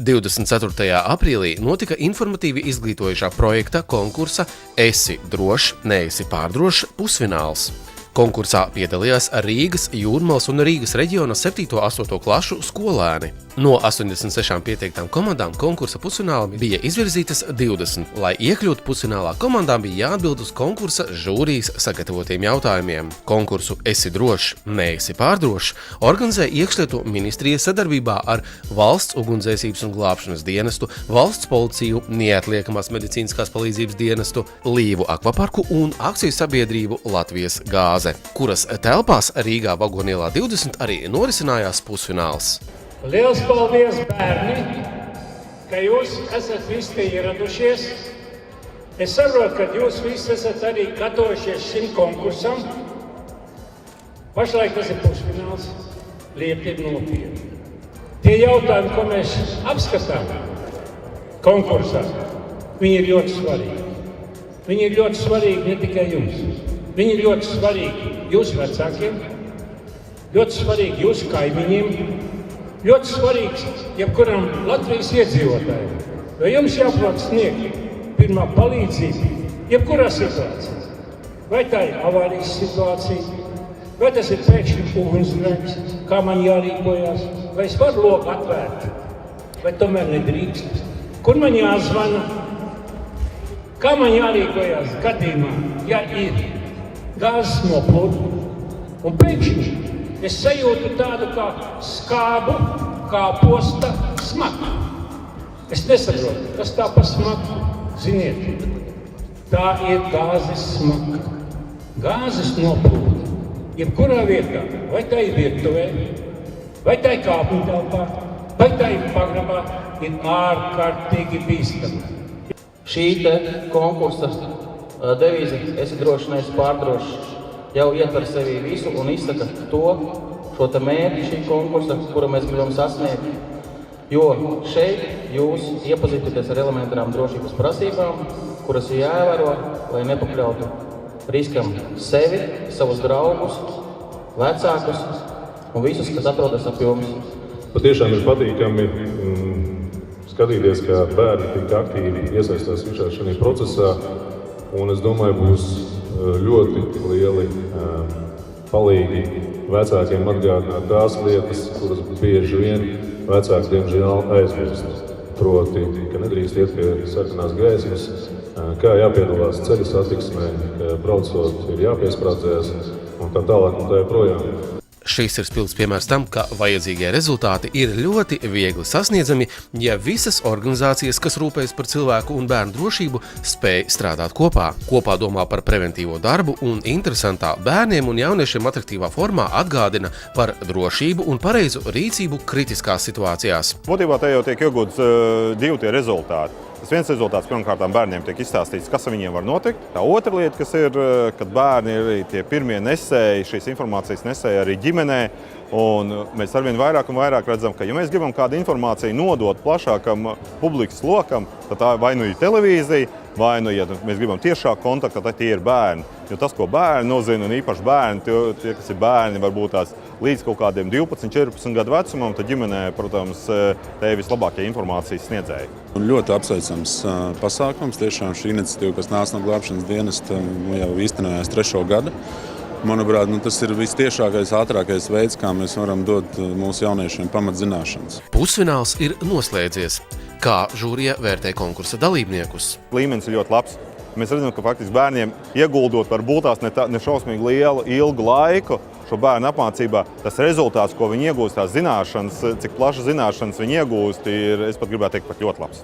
24. aprīlī notika informatīvi izglītojošā projekta konkursa Esi drošs, neesi pārdrošs pusfināls. Konkursā piedalījās Rīgas, Jūrmalas un Rīgas reģiona 7. un 8. klašu skolēni. No 86 pieteiktām komandām konkursa pusfinālā bija izvirzītas 20. Lai iekļūtu pusfinālā, komandām bija jāatbild uz konkursa žūrijas sagatavotiem jautājumiem. Konkursu Esi drošs, neesi pārdrošs organizē Iekšlietu ministrija sadarbībā ar Valsts ugunsdzēsības un glābšanas dienestu, Valsts policiju, Neatliekamās medicīniskās palīdzības dienestu, Līvu akvaparku un akciju sabiedrību Latvijas gāze, kuras telpās Rīgā Vagonielā 20 arī norisinājās pusfināls. Liels paldies, bērni, ka jūs esat visi te ieradušies. Es saprotu, ka jūs visi esat arī gatavojušies šim konkursam. Pašlaik tas ir pusfināls, lieta ir nopietna. Tie jautājumi, ko mēs apskatām konkursā, viņi ir ļoti svarīgi. Viņi ir ļoti svarīgi ne tikai jums. Viņi ir ļoti svarīgi jūsu vecākiem, ļoti svarīgi jūsu kaimiņiem, ļoti svarīgs jebkuram Latvijas iedzīvotājiem, jo jums jāprot sniegt pirmā palīdzība jebkurā situācijā. Vai tā ir avārijas situācija, vai tas ir pēkšņi ugunsgrēks, kā man jārīkojās, vai es varu loku atvērt, vai tomēr nedrīkst, kur man jāzvana, kā man jārīkojās gadījumā, ja ir gāzes noplūde, un pēkšņi es sajūtu tādu kā skābu, kā posta smaku. Es nesaprotu, kas tā pa smaku. Ziniet, tā ir gāzes smaka. Gāzes noplūde. Jebkurā vietā, vai tā ir virtuvē, vai tā ir kāpņu telpā, vai tā ir pagrabā, ir ārkārtīgi bīstama. Šī te konkursa devīze Esi drošs, neesi pārdrošs jau ietver sevi visu un izsaka šo te mērķi šī konkursa, kuru mēs gribam sasniegt. Jo šeit jūs iepazīties ar elementārām drošības prasībām, kuras ir jāievēro, lai nepakļautu riskam sevi, savus draugus, vecākus un visus, kas atrodas ap jums. Patiešām ir patīkami skatīties, kā bērni tik aktīvi iesaistās visā šajā procesā, un es domāju, būs ļoti lieli palīgi vecākiem atgādināt tās lietas, kuras bieži vien vecāki diemžēl aizmirst. Proti, ka nedrīkst iet pie sarkanās gaismas, kā jāpiedalās ceļu satiksmē, ka braucot ir jāpiesprādzējas un tā tālāk un tā joprojām. Šis ir spilgts piemērs tam, ka vajadzīgie rezultāti ir ļoti viegli sasniedzami, ja visas organizācijas, kas rūpējas par cilvēku un bērnu drošību, spēj strādāt kopā. Kopā domā par preventīvo darbu un interesantā bērniem un jauniešiem atraktīvā formā atgādina par drošību un pareizu rīcību kritiskās situācijās. Būtībā te jau tiek iegūts divi tie rezultāti. Tas viens rezultāts pirmkārtām bērniem tiek izstāstīts, kas ar viņiem var notikt. Tā otra lieta, kas ir, kad bērni ir arī tie pirmie nesēji, šīs informācijas nesēji arī ģimenē. Un mēs arvien vairāk un vairāk redzam, ka ja mēs gribam kādu informāciju nodot plašākam publikas lokam, tad tā vai nu ir televīzija, vai nu, ja mēs gribam tiešāk kontaktu, tad tie ir bērni. Jo tas, ko bērni nozina, un īpaši bērni, tie, kas ir bērni, varbūt tās līdz kaut kādiem 12, 14 gadu vecumam, tad ģimenē, protams, te ir vislabākie informācijas sniedzēji. Ļoti apsveicams pasākums. Tiešām šī iniciatīva, kas nāca no glābšanas dienesta, jau īstenojās 3. gadu. Manuprāt, tas ir vistiešākais, ātrākais veids, kā mēs varam dot mūsu jauniešiem pamatzināšanas. Pusfināls ir noslēdzies. Kā žūrija vērtē konkursa dalībniekus? Līmenis ir ļoti labs. Mēs redzam, ka faktiski bērniem ieguldot varbūt tās ne šausmīgi lielu, ilgu laiku šo bērnu apmācībā, tas rezultāts, ko viņi iegūst, tās zināšanas, cik plašas zināšanas viņi iegūst, ir, es pat gribētu teikt, pat ļoti labs.